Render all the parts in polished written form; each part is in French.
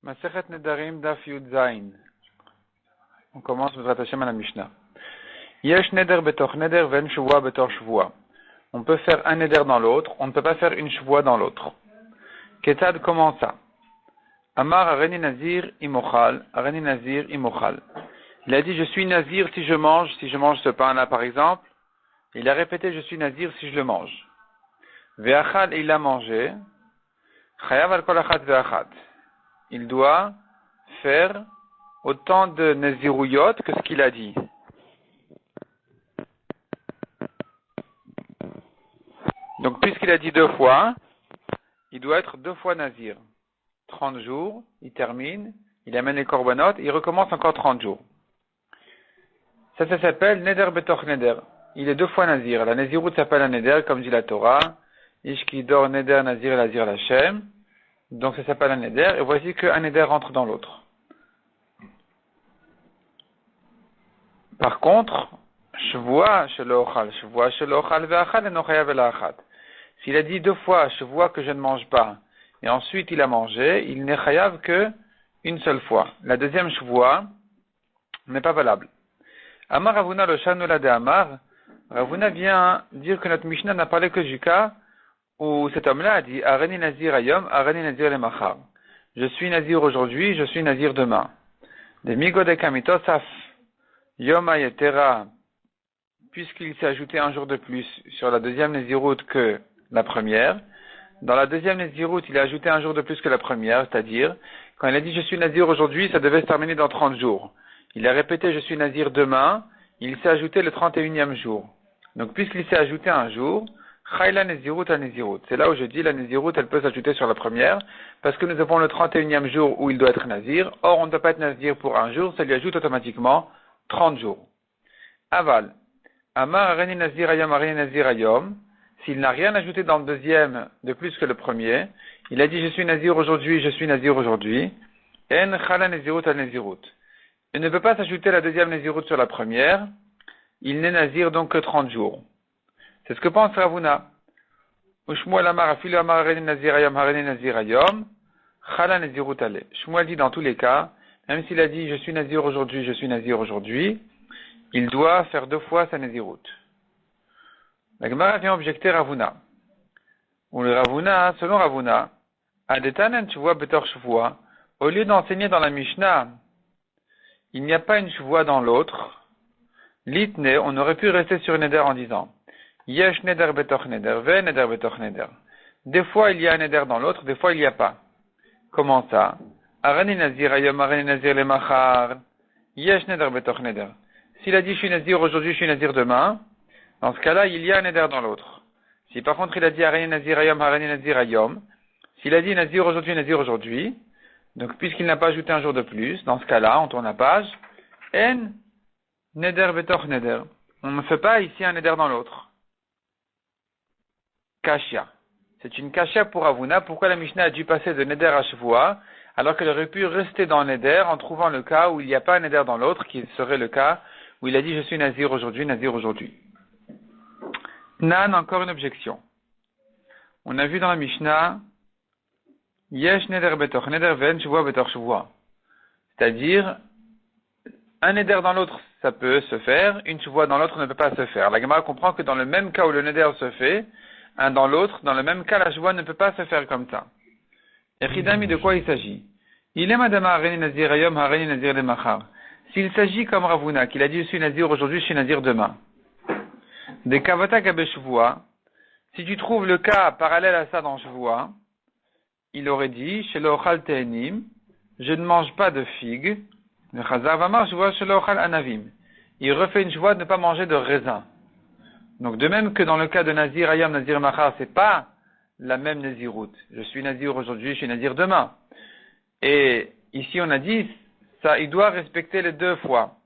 Masechet Nedarim Daf Yud Zayin. On commence Bezrat Hashem à la Mishnah. Yesh neder betor neder ven shvua betor shvua. On peut faire un neder dans l'autre, on ne peut pas faire une shvua dans l'autre. Ketad, comment ça? Amar areni nazir imochal, areni nazir imochal. Il a dit je suis nazir si je mange ce pain-là par exemple. Il a répété je suis nazir si je le mange. Ve'achad, il a mangé. Chayav al kol achat ve'achat. Il doit faire autant de nazirouyot que ce qu'il a dit. Donc, puisqu'il a dit 2 fois, il doit être 2 fois nazir. 30 jours, il termine, il amène les korbanot, il recommence encore 30 jours. Ça s'appelle neder betoch neder. Il est 2 fois nazir. La nazirout s'appelle un neder, comme dit la Torah. Ishkidor neder nazir lazir lachem. Donc ça s'appelle un neder, et voici qu'un neder rentre dans l'autre. Par contre, shvua shelo ochal ve'achad eno chayav ela achat. S'il a dit 2 fois shvua que je ne mange pas, et ensuite il a mangé, il n'est chayav que une seule fois. La deuxième shvua n'est pas valable. Amar Ravuna lo shanula de Amar, Ravuna vient dire que notre Mishnah n'a parlé que du cas où cet homme-là a dit Areni Nazir Ayom, Areni Nazir le Machar. Je suis Nazir aujourd'hui, je suis Nazir demain. De Migode Kamitosaf Yom Ayetera, puisqu'il s'est ajouté un jour de plus sur la deuxième Nazirout que la première. Dans la deuxième Nazirout, il a ajouté un jour de plus que la première, c'est-à-dire, quand il a dit je suis Nazir aujourd'hui, ça devait se terminer dans 30 jours. Il a répété je suis Nazir demain, il s'est ajouté le 31e jour. Donc, puisqu'il s'est ajouté un jour, Chayla Nezirut à Nezirut. C'est là où je dis la Nezirut, elle peut s'ajouter sur la première, parce que nous avons le 31e jour où il doit être Nazir. Or, on ne peut pas être Nazir pour un jour, ça lui ajoute automatiquement 30 jours. Aval. Amar Areni Nazir Ayom, Areni Nazir Ayom. S'il n'a rien ajouté dans le deuxième de plus que le premier, il a dit je suis Nazir aujourd'hui, je suis Nazir aujourd'hui. En Chala Nezirut à Nezirut. Il ne peut pas s'ajouter la deuxième Nezirut sur la première. Il n'est Nazir donc que 30 jours. C'est ce que pense Ravuna. Shmuel Amar Afilu Amar Hareni Nazir Ayom Hareni Nazir Ayom Chala Nezirut Ale. Shmuel dit dans tous les cas, même s'il a dit je suis Nazir aujourd'hui, je suis Nazir aujourd'hui, il doit faire 2 fois sa Nezirut. La Gemara vient objecter Ravuna. Ou le Ravuna, selon Ravuna, Adetanen Shvua Betor Shvua, au lieu d'enseigner dans la Mishnah, il n'y a pas une Shvua dans l'autre, Litne, on aurait pu rester sur une neder en disant Yesh neder betoch neder, ve neder betoch neder. Des fois il y a un neder dans l'autre, des fois il n'y a pas. Comment ça? Areni nazir ayom, areni nazir le machar. Yesh neder betoch neder. S'il a dit je suis nazir aujourd'hui, je suis nazir demain, dans ce cas-là il y a un neder dans l'autre. Si par contre il a dit areni nazir ayom, areni nazir ayom, s'il a dit nazir aujourd'hui, donc puisqu'il n'a pas ajouté un jour de plus, dans ce cas-là, on tourne la page, en neder betoch neder. On ne fait pas ici un neder dans l'autre. Kashia. C'est une kashia pour Ravuna. Pourquoi la Mishnah a dû passer de neder à shvua, alors qu'elle aurait pu rester dans le neder en trouvant le cas où il n'y a pas un neder dans l'autre, qui serait le cas où il a dit je suis nazir aujourd'hui, nazir aujourd'hui. Nan, encore une objection. On a vu dans la Mishnah Yesh neder betor neder ven shvua betor shvua. C'est-à-dire, un neder dans l'autre, ça peut se faire, une shvua dans l'autre ne peut pas se faire. La Gemara comprend que dans le même cas où le neder se fait, un dans l'autre, dans le même cas, la shvua ne peut pas se faire comme ça. Et Chidami, de quoi il s'agit? Il est madama hareni nazir ayom, hareni nazir le machar. S'il s'agit comme Ravuna, qu'il a dit je suis nazir aujourd'hui, je suis nazir demain. De kavata gabe shvua, si tu trouves le cas parallèle à ça dans shvua, il aurait dit, shelo ochal te'enim, je ne mange pas de figues, le chazar vamar shvua shelo ochal anavim. Il refait une shvua de ne pas manger de raisin. Donc, de même que dans le cas de Nazir Ayam, Nazir Machar, c'est pas la même Nazirout. Je suis Nazir aujourd'hui, je suis Nazir demain. Et ici, on a dit, ça, il doit respecter les 2 fois.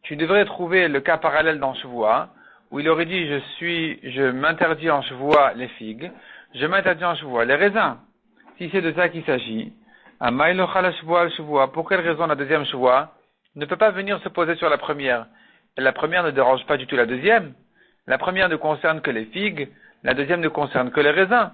Tu devrais trouver le cas parallèle dans Shvua, où il aurait dit, je m'interdis en Shvua les figues, je m'interdis en Shvua les raisins. Si c'est de ça qu'il s'agit, pour quelle raison la deuxième Shvua ne peut pas venir se poser sur la première? Et la première ne dérange pas du tout la deuxième. La première ne concerne que les figues, la deuxième ne concerne que les raisins.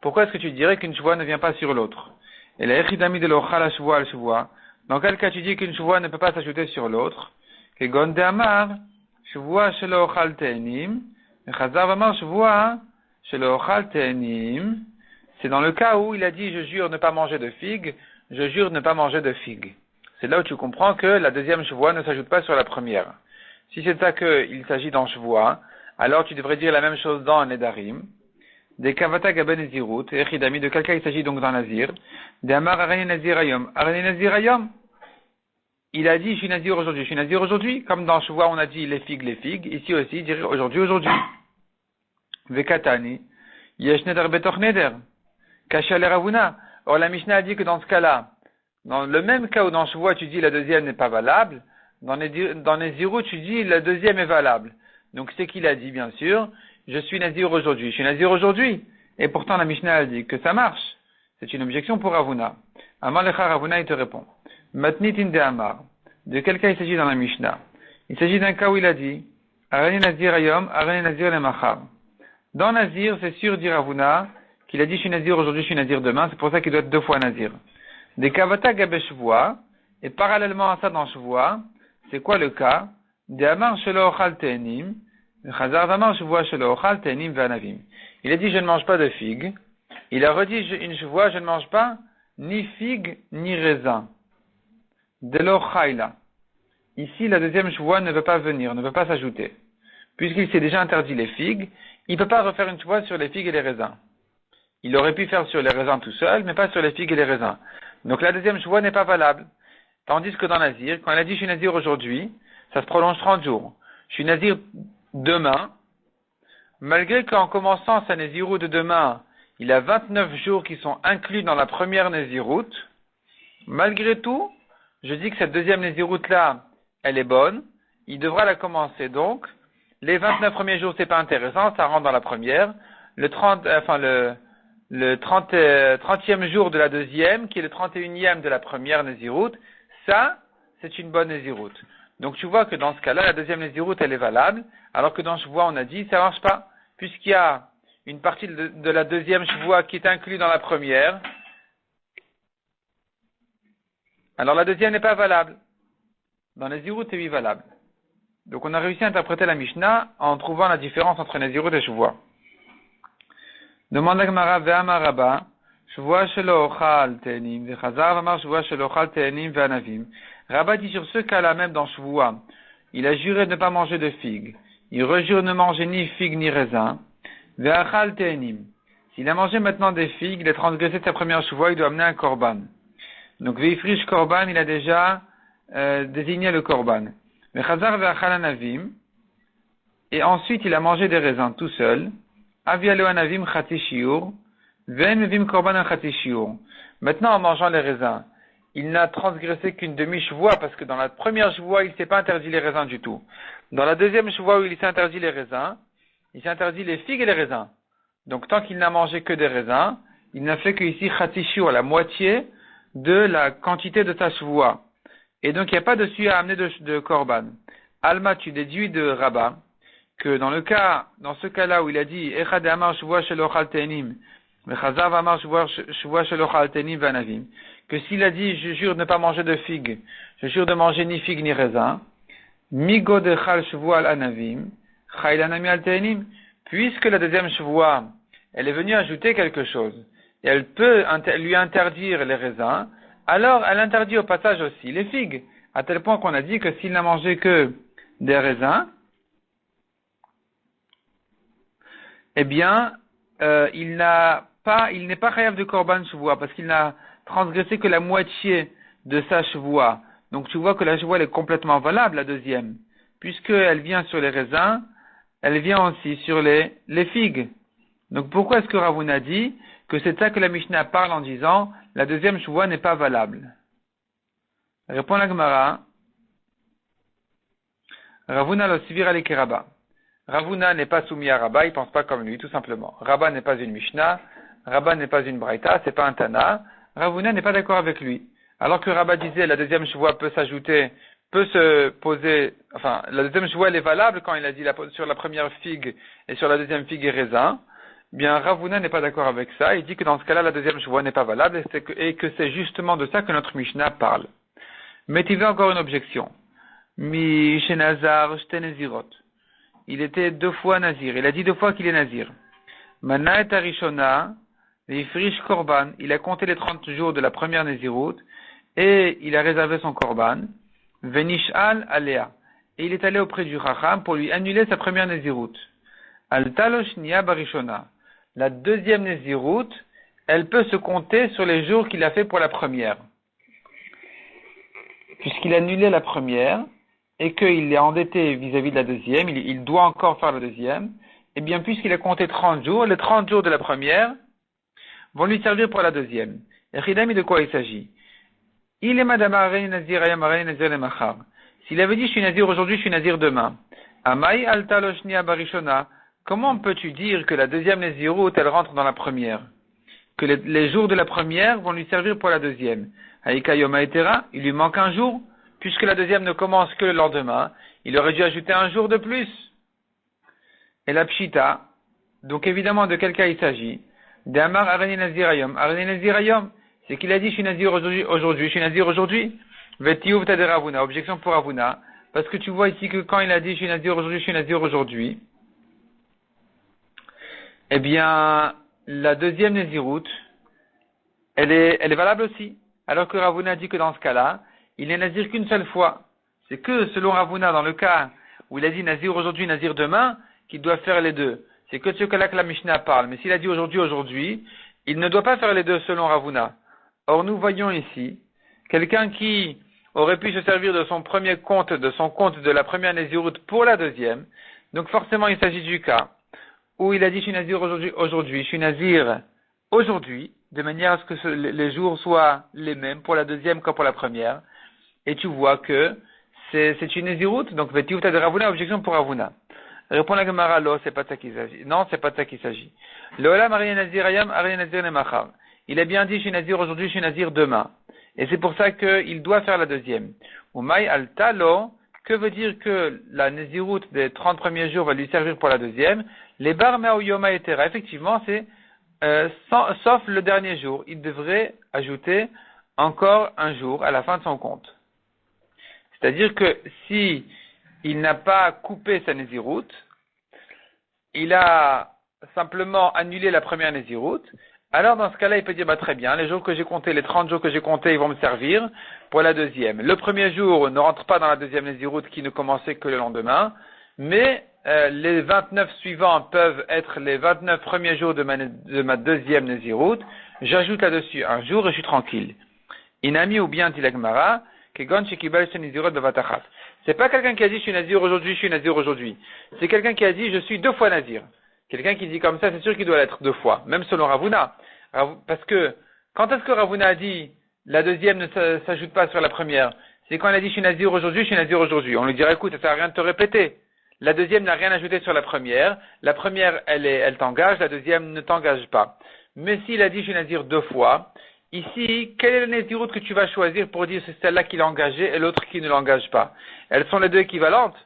Pourquoi est-ce que tu dirais qu'une shvua ne vient pas sur l'autre? Et la echidami de l'ochal à shvoa al shvoa. Dans quel cas tu dis qu'une shvoa ne peut pas s'ajouter sur l'autre? Que gonde amar, shvoa shelo ochal te'enim, et chazar vamar shvoa shelo ochal te'enim. C'est dans le cas où il a dit je jure ne pas manger de figues, je jure ne pas manger de figues. C'est là où tu comprends que la deuxième shvoa ne s'ajoute pas sur la première. Si c'est ça qu'il s'agit dans shvoa, alors tu devrais dire la même chose dans Nedarim. Des kavata gaben nezirut, echidami, de quelqu'un il s'agit donc dans Nazir. Des amar arani nazir ayom. Arani nazir ayom. Il a dit je suis nazir aujourd'hui, je suis nazir aujourd'hui. Comme dans shvoa on a dit les figues. Ici aussi, dire aujourd'hui. Vekatani. Yesh neder betoch neder. Kasha le Ravuna. Or la Mishnah a dit que dans ce cas-là, dans le même cas où dans shvoa tu dis la deuxième n'est pas valable, dans Nezirut tu dis la deuxième est valable. Donc c'est qu'il a dit bien sûr, je suis nazir aujourd'hui. Et pourtant la Mishnah a dit que ça marche. C'est une objection pour Ravuna. Amar lecha Ravuna il te répond. Matnit inde amar. De quel cas il s'agit dans la Mishnah? Il s'agit d'un cas où il a dit Arani nazir ayom, arani nazir le machar. Dans Nazir, c'est sûr dit Ravuna qu'il a dit je suis nazir aujourd'hui, je suis nazir demain, c'est pour ça qu'il doit être deux fois nazir. Des kavata gabe shvoa, et parallèlement à ça dans shvoa, c'est quoi le cas? Des amar shelo ochal te'enim, chazar vamar shvoa shelo ochal te'enim ve'anavim. Il a dit je ne mange pas de figues. Il a redit une shvoa je ne mange pas ni figues ni raisins. De l'ochaila. Ici la deuxième shvoa ne veut pas venir, ne veut pas s'ajouter. Puisqu'il s'est déjà interdit les figues, il ne peut pas refaire une shvoa sur les figues et les raisins. Il aurait pu faire sur les raisins tout seul, mais pas sur les figues et les raisins. Donc la deuxième shvoa n'est pas valable. Tandis que dans Nazir, quand il a dit je suis nazir aujourd'hui, ça se prolonge 30 jours. Je suis nazir demain, malgré qu'en commençant sa Nézirut de demain, il a 29 jours qui sont inclus dans la première Nézirut, malgré tout, je dis que cette deuxième Nézirut là, elle est bonne, il devra la commencer donc. Les 29 premiers jours, c'est pas intéressant, ça rentre dans la première. Le 30e jour de la deuxième, qui est le 31e de la première Nézirut, ça, c'est une bonne Nézirut. Donc tu vois que dans ce cas-là, la deuxième Nézirut, elle est valable, alors que dans Shvoa, on a dit, ça marche pas, puisqu'il y a une partie de la deuxième Shvoa qui est inclue dans la première, alors la deuxième n'est pas valable. Dans Nézirut, c'est oui valable. Donc on a réussi à interpréter la Mishnah en trouvant la différence entre Nézirut et Shvoa. Demande la Gemara ve'amar Rabba, Shvoa shelo ochal te'enim, ve'chazar v'amar Shvoa shelo ochal te'enim ve'anavim. Rabba dit sur ce cas-là même dans Shvoa, il a juré de ne pas manger de figues. Il rejure de ne manger ni figues ni raisins. Ve'achal te'enim. S'il a mangé maintenant des figues, il a transgressé sa première Shvoa, il doit amener un korban. Donc ve'ifrish korban, il a déjà désigné le korban. Ve'chazar ve'achal anavim. Et ensuite il a mangé des raisins tout seul. Avialo anavim chati shiur. Ve'en korban chati shiur. Maintenant en mangeant les raisins, il n'a transgressé qu'une demi-shvoa, parce que dans la première shvoa, il ne s'est pas interdit les raisins du tout. Dans la deuxième shvoa où il s'est interdit les raisins, il s'est interdit les figues et les raisins. Donc tant qu'il n'a mangé que des raisins, il n'a fait que ici khatishiur, la moitié de la quantité de sa shvoa. Et donc il n'y a pas dessus à amener de korban. Alma, tu déduis de Rabba, que dans ce cas-là où il a dit, Echad amar shvoa shelo ochal te'enim, ve'chazav amar shvoa shelo ochal te'enim ve'anavim, que s'il a dit, je jure de ne pas manger de figues, je jure de manger ni figues ni raisins, migo de chal shvoa al anavim, chayl anami al te'enim, puisque la deuxième shvoa, elle est venue ajouter quelque chose, et elle peut lui interdire les raisins, alors elle interdit au passage aussi les figues, à tel point qu'on a dit que s'il n'a mangé que des raisins, eh bien, il n'est pas chayav de korban shvoa, parce qu'il n'a transgressé que la moitié de sa shvoa. Donc tu vois que la shvoa elle est complètement valable, la deuxième. Puisqu'elle vient sur les raisins, elle vient aussi sur les figues. Donc pourquoi est-ce que Ravuna dit que c'est ça que la Mishnah parle en disant la deuxième shvoa n'est pas valable? Répond la Gemara. Ravuna lo sivir aleke Rabba. Ravuna n'est pas soumis à Rabba, il pense pas comme lui, tout simplement. Rabba n'est pas une Mishnah, Rabba n'est pas une Braïta, c'est pas un Tana. Ravuna n'est pas d'accord avec lui. Alors que Rabba disait la deuxième shvoa peut se poser, la deuxième shvoa elle est valable quand il a dit sur la première figue et sur la deuxième figue et raisin. bien Ravuna n'est pas d'accord avec ça. Il dit que dans ce cas-là, la deuxième chevoie n'est pas valable et que c'est justement de ça que notre Mishnah parle. Mais tu veux encore une objection. Mi Shenazar Shtenezirot. Il était 2 fois nazir. Il a dit 2 fois qu'il est nazir. Mana et Arishona, l'Ifrish Korban. Il a compté les 30 jours de la première Nézirut et il a réservé son Korban. Venishal Alea. Et il est allé auprès du Chacham pour lui annuler sa première Nézirut. Al Taloshnia Barishona. La deuxième Nézirut, elle peut se compter sur les jours qu'il a fait pour la première. Puisqu'il a annulé la première et qu'il est endetté vis-à-vis de la deuxième, il doit encore faire la deuxième, et bien puisqu'il a compté 30 jours, les 30 jours de la première vont lui servir pour la deuxième. Et Ridami, de quoi il s'agit? Il est Madame Arei Nazir Ayam Arei Nazir le Machar. S'il avait dit je suis Nazir aujourd'hui, je suis Nazir demain. Amai Alta Loshnia Barishona. Comment peux-tu dire que la deuxième Nazirut, elle rentre dans la première? Que les jours de la première vont lui servir pour la deuxième. Haïka Yoma Etera, il lui manque un jour, puisque la deuxième ne commence que le lendemain, il aurait dû ajouter un jour de plus. Et la Pshita, donc évidemment de quel cas il s'agit? D'Amar Areni Nazirayom. Areni Nazirayom, c'est qu'il a dit je suis Nazir aujourd'hui, je suis Nazir aujourd'hui. Vetiyuv Tade Ravuna, objection pour Ravuna, parce que tu vois ici que quand il a dit je suis Nazir aujourd'hui, je suis Nazir aujourd'hui, eh bien, la deuxième Nézirut, elle est valable aussi. Alors que Ravuna dit que dans ce cas-là, il n'est Nazir qu'une seule fois. C'est que, selon Ravuna, dans le cas où il a dit Nazir aujourd'hui, Nazir demain, qu'il doit faire les deux. C'est que de ce cas-là que la Mishnah parle. Mais s'il a dit aujourd'hui, il ne doit pas faire les deux selon Ravuna. Or, nous voyons ici, quelqu'un qui aurait pu se servir de son premier compte, de son compte de la première Nézirut pour la deuxième. Donc forcément, il s'agit du cas où il a dit je suis Nazir aujourd'hui, je suis Nazir aujourd'hui, de manière à ce que les jours soient les mêmes pour la deuxième comme pour la première. Et tu vois que c'est une Nézirut, donc Vetiu Tad Ravuna, objection pour Ravuna. Répond la Gemara, non, c'est pas de ça qu'il s'agit. Non, c'est pas de ça qu'il s'agit. L'Olam Arien Nazir Ayam, Arien Nazir Nemachar. Il a bien dit je suis Nazir aujourd'hui, je suis Nazir demain. Et c'est pour ça qu'il doit faire la deuxième. Umay al Talo, que veut dire que la Nézirut des 30 premiers jours va lui servir pour la deuxième? Les bar mea yoma etera, effectivement, c'est sauf le dernier jour. Il devrait ajouter encore un jour à la fin de son compte. C'est-à-dire que si il n'a pas coupé sa Nézirut, il a simplement annulé la première Nézirut, alors dans ce cas-là, il peut dire très bien, les jours que j'ai comptés, les 30 jours que j'ai comptés, ils vont me servir pour la deuxième. Le premier jour ne rentre pas dans la deuxième Nézirut qui ne commençait que le lendemain, mais les 29 suivants peuvent être les 29 premiers jours de ma deuxième Nézirut. J'ajoute là-dessus un jour et je suis tranquille. Inami ou bien dit la Gemara, Kegon Shekibal Shenizirot Bevatachat. C'est pas quelqu'un qui a dit je suis Nazir aujourd'hui, je suis Nazir aujourd'hui. C'est quelqu'un qui a dit je suis 2 fois Nazir. Quelqu'un qui dit comme ça, c'est sûr qu'il doit l'être 2 fois, même selon Ravuna. Parce que, quand est-ce que Ravuna a dit la deuxième ne s'ajoute pas sur la première? C'est quand il a dit je suis Nazir aujourd'hui, je suis Nazir aujourd'hui. On lui dirait écoute, ça sert à rien de te répéter. La deuxième n'a rien ajouté sur la première. La première, elle t'engage, la deuxième ne t'engage pas. Mais s'il a dit je suis Nazir 2 fois, ici, quelle est la Nézirut que tu vas choisir pour dire c'est celle-là qui l'a engagé et l'autre qui ne l'engage pas? Elles sont les deux équivalentes.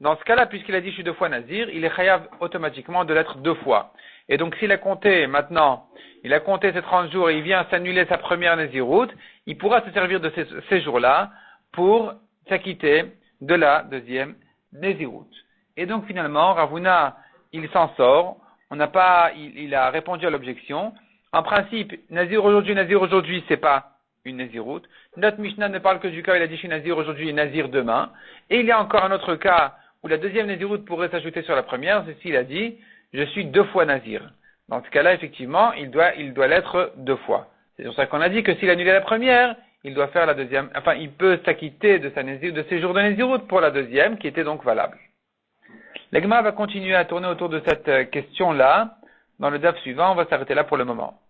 Dans ce cas-là, puisqu'il a dit je suis 2 fois Nazir, il est chayav automatiquement de l'être 2 fois. Et donc s'il a compté maintenant, il a compté ces 30 jours et il vient s'annuler sa première Nézirut, il pourra se servir de ces jours-là pour s'acquitter de la deuxième Nézirut. Et donc finalement, Ravuna, il s'en sort, il a répondu à l'objection. En principe, Nazir aujourd'hui, c'est pas une Nézirut. Notre Mishnah ne parle que du cas où il a dit je suis Nazir aujourd'hui et Nazir demain. Et il y a encore un autre cas où la deuxième Nézirut pourrait s'ajouter sur la première, c'est s'il a dit je suis 2 fois Nazir. Dans ce cas-là, effectivement, il doit l'être 2 fois. C'est pour ça qu'on a dit que s'il annulait la première, il doit faire la deuxième, enfin, il peut s'acquitter de ses jours de Nézirut pour la deuxième, qui était donc valable. L'Egma va continuer à tourner autour de cette question-là. Dans le DAF suivant, on va s'arrêter là pour le moment.